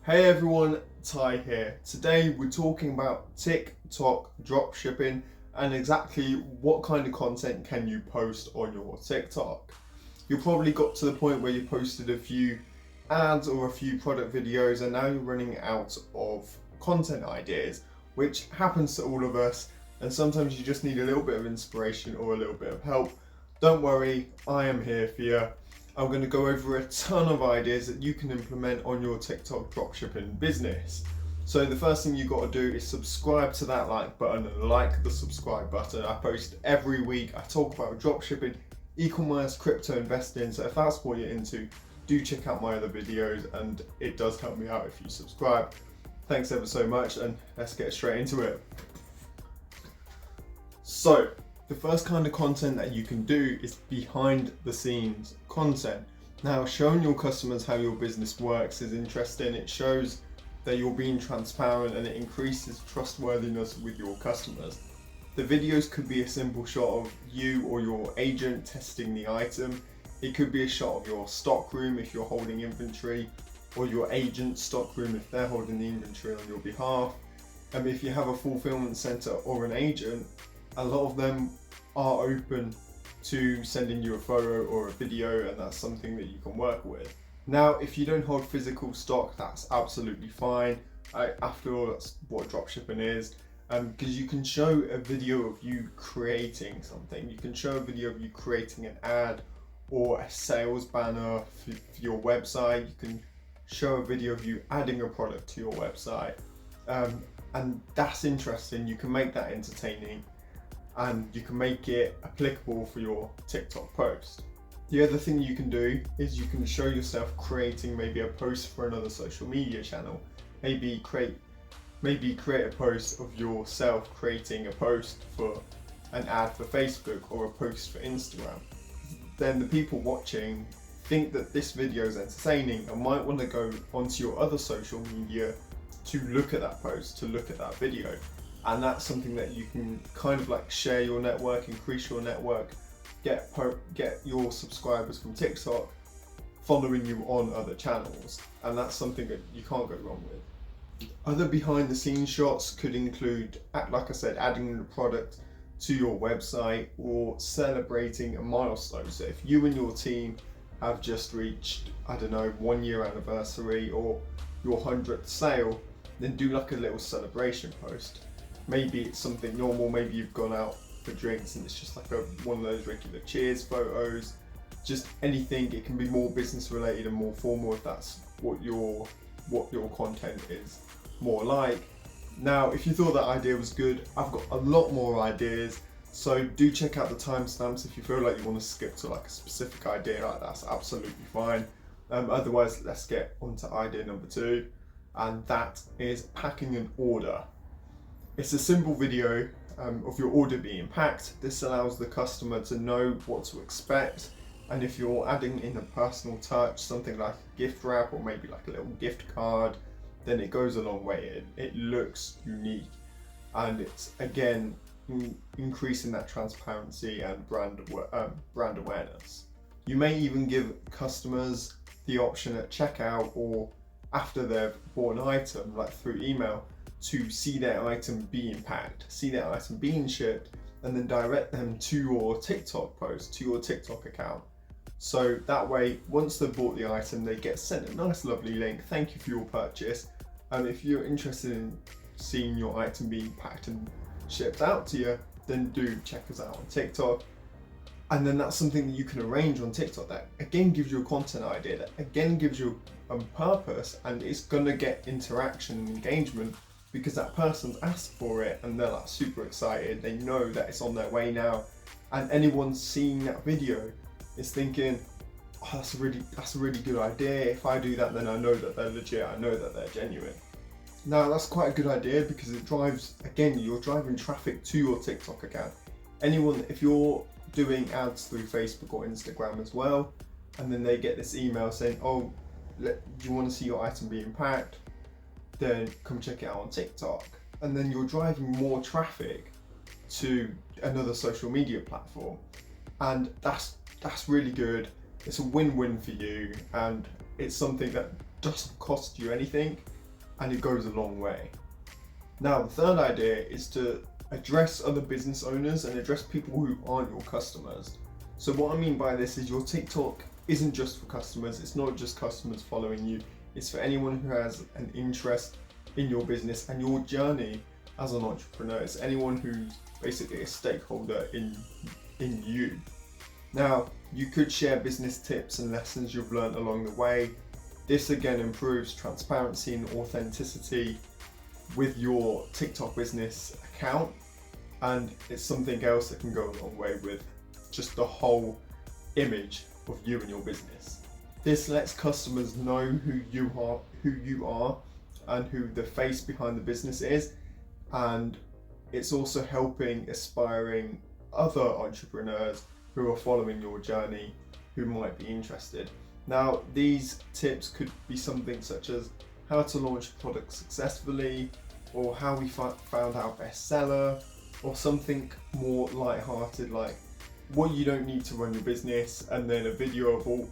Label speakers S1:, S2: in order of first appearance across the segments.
S1: Hey everyone, Ty here. Today we're talking about TikTok dropshipping and exactly what kind of content can you post on your TikTok. You probably got to the point where you posted a few ads or a few product videos and now you're running out of content ideas, which happens to all of us, and sometimes you just need a little bit of inspiration or a little bit of help. Don't worry, I am here for you. I'm going to go over a ton of ideas that you can implement on your TikTok dropshipping business. So the first thing you've got to do is subscribe to that like button and like the subscribe button. I post every week. I talk about dropshipping, e-commerce, crypto investing. So if that's what you're into, do check out my other videos, and it does help me out if you subscribe. Thanks ever so much, and let's get straight into it. So the first kind of content that you can do is behind the scenes content. Now, showing your customers how your business works is interesting. It shows that you're being transparent and it increases trustworthiness with your customers. The videos could be a simple shot of you or your agent testing the item. It could be a shot of your stock room if you're holding inventory, or your agent's stock room if they're holding the inventory on your behalf. And if you have a fulfillment center or an agent, a lot of them are open to sending you a photo or a video, and that's something that you can work with. Now, if you don't hold physical stock, that's absolutely fine. After all, that's what dropshipping is, because you can show a video of you creating something. You can show a video of you creating an ad or a sales banner for your website. You can show a video of you adding a product to your website, and that's interesting. You can make that entertaining, and you can make it applicable for your TikTok post. The other thing you can do is you can show yourself creating maybe a post for another social media channel. Maybe create a post of yourself creating a post for an ad for Facebook or a post for Instagram. Then the people watching think that this video is entertaining and might want to go onto your other social media to look at that post, to look at that video. And that's something that you can kind of like share your network, increase your network, get your subscribers from TikTok following you on other channels. And that's something that you can't go wrong with. Other behind the scenes shots could include, like I said, adding the product to your website or celebrating a milestone. So if you and your team have just reached, 1 year anniversary or your 100th sale, then do like a little celebration post. Maybe it's something normal, maybe you've gone out for drinks and it's just like one of those regular cheers photos, just anything. It can be more business related and more formal if that's what your content is more like. Now, if you thought that idea was good, I've got a lot more ideas, so do check out the timestamps. If you feel like you want to skip to like a specific idea, like that's absolutely fine. Otherwise, let's get on to idea number 2, and that is packing an order. It's a simple video of your order being packed. This allows the customer to know what to expect, and if you're adding in a personal touch, something like a gift wrap or maybe like a little gift card, then it goes a long way. It looks unique, and it's again increasing that transparency and brand awareness. You may even give customers the option at checkout or after they've bought an item, like through email, to see their item being packed, see their item being shipped, and then direct them to your TikTok post, to your TikTok account. So that way, once they've bought the item, they get sent a nice lovely link, thank you for your purchase. And if you're interested in seeing your item being packed and shipped out to you, then do check us out on TikTok. And then that's something that you can arrange on TikTok that again gives you a content idea, that again gives you a purpose, and it's gonna get interaction and engagement because that person's asked for it and they're like super excited. They know that it's on their way now, and anyone seeing that video is thinking, oh, that's a really good idea. If I do that, then I know that they're legit, I know that they're genuine. Now that's quite a good idea because it drives, again, you're driving traffic to your TikTok account. If you're doing ads through Facebook or Instagram as well, and then they get this email saying, oh, do you want to see your item being packed? Then come check it out on TikTok. And then you're driving more traffic to another social media platform. And that's really good. It's a win-win for you, and it's something that doesn't cost you anything. and it goes a long way. Now, the third idea is to address other business owners and address people who aren't your customers. So what I mean by this is your TikTok isn't just for customers, it's not just customers following you, it's for anyone who has an interest in your business and your journey as an entrepreneur. It's anyone who's basically a stakeholder in you. Now, you could share business tips and lessons you've learned along the way. This again improves transparency and authenticity with your TikTok business account, and it's something else that can go a long way with just the whole image of you and your business. This lets customers know who you are and who the face behind the business is, and it's also helping aspiring other entrepreneurs who are following your journey who might be interested. Now, these tips could be something such as how to launch a product successfully, or how we found our bestseller, or something more light-hearted like what you don't need to run your business, and then a video of all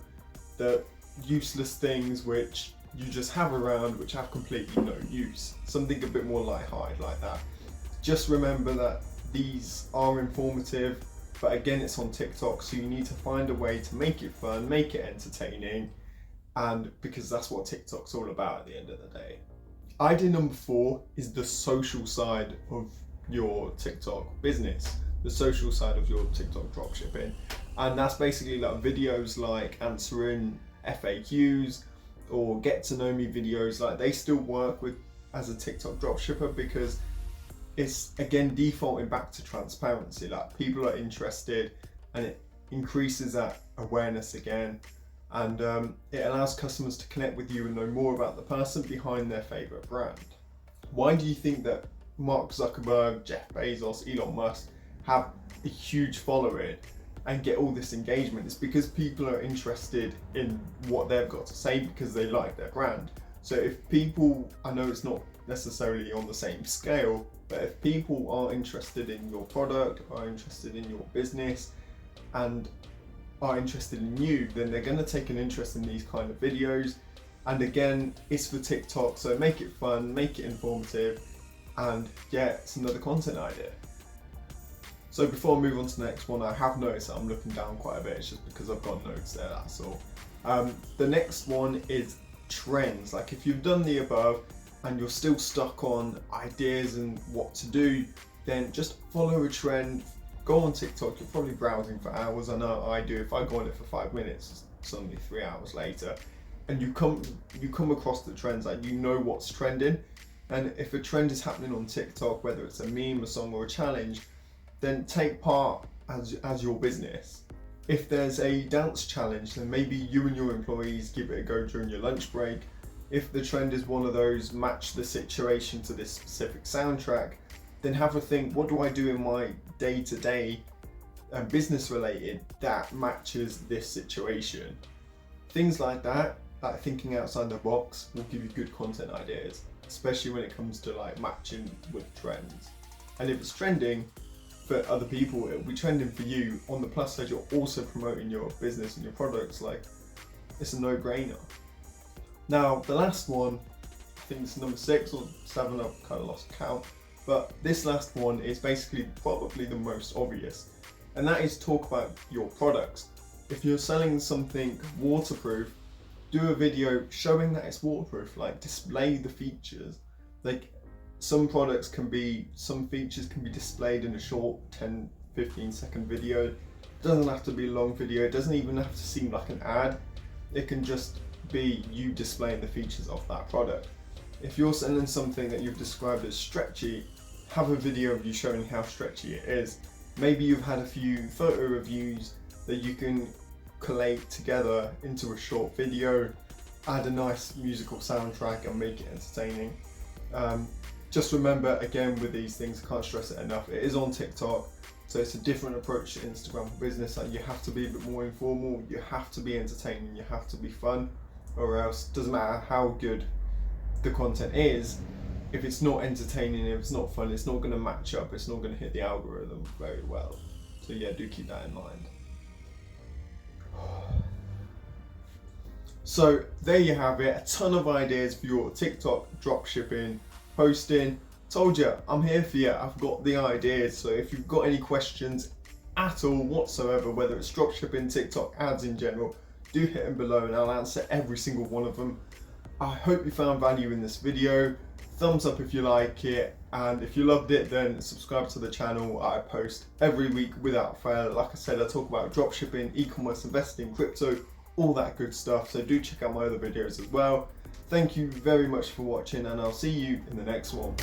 S1: the useless things which you just have around which have completely no use. Something a bit more light-hearted like that. Just remember that these are informative, but again, it's on TikTok, so you need to find a way to make it fun, make it entertaining, and because that's what TikTok's all about at the end of the day. Idea number 4 is the social side of your TikTok business, the social side of your TikTok dropshipping. And that's basically like videos like answering FAQs or get to know me videos. Like, they still work with as a TikTok dropshipper because it's again defaulting back to transparency. Like, people are interested and it increases that awareness again. And it allows customers to connect with you and know more about the person behind their favorite brand. Why do you think that Mark Zuckerberg, Jeff Bezos, Elon Musk have a huge following and get all this engagement? It's because people are interested in what they've got to say because they like their brand. So if people, I know it's not necessarily on the same scale, but if people are interested in your product, are interested in your business, and are interested in you, then they're going to take an interest in these kind of videos. And again, it's for TikTok, so make it fun, make it informative, and yeah, it's another content idea. So before I move on to the next one, I have noticed that I'm looking down quite a bit. It's just because I've got notes there, that's all. The next one is trends. Like, if you've done the above and you're still stuck on ideas and what to do, then just follow a trend. Go on TikTok, you're probably browsing for hours. I know I do. If I go on it for 5 minutes, suddenly 3 hours later, and you come across the trends, like, you know what's trending. And if a trend is happening on TikTok, whether it's a meme, a song, or a challenge, then take part as your business. If there's a dance challenge, then maybe you and your employees give it a go during your lunch break. If the trend is one of those match the situation to this specific soundtrack, then have a think, what do I do in my day-to-day business related that matches this situation? Things like that, like thinking outside the box, will give you good content ideas, especially when it comes to like matching with trends. And if it's trending for other people, it'll be trending for you. On the plus side, you're also promoting your business and your products. Like, it's a no-brainer. Now, the last one, I think it's number 6 or 7, I've kind of lost count. But this last one is basically probably the most obvious, and that is talk about your products. If you're selling something waterproof, do a video showing that it's waterproof, like display the features. Like, some features can be displayed in a short 10-15 second video. It doesn't have to be a long video, it doesn't even have to seem like an ad. It can just be you displaying the features of that product. If you're selling something that you've described as stretchy, have a video of you showing how stretchy it is. Maybe you've had a few photo reviews that you can collate together into a short video, add a nice musical soundtrack and make it entertaining. Just remember, again, with these things, I can't stress it enough, it is on TikTok, so it's a different approach to Instagram for business. Like, you have to be a bit more informal, you have to be entertaining, you have to be fun, or else it doesn't matter how good the content is, if it's not entertaining, if it's not fun, it's not going to match up, it's not going to hit the algorithm very well. So yeah, do keep that in mind. So there you have it, a ton of ideas for your TikTok dropshipping posting. Told you, I'm here for you, I've got the ideas. So if you've got any questions at all whatsoever, whether it's dropshipping, TikTok, ads in general, do hit them below and I'll answer every single one of them. I hope you found value in this video. Thumbs up if you like it, and if you loved it then subscribe to the channel. I post every week without fail. Like I said, I talk about dropshipping, e-commerce, investing, crypto, all that good stuff, so do check out my other videos as well. Thank you very much for watching and I'll see you in the next one.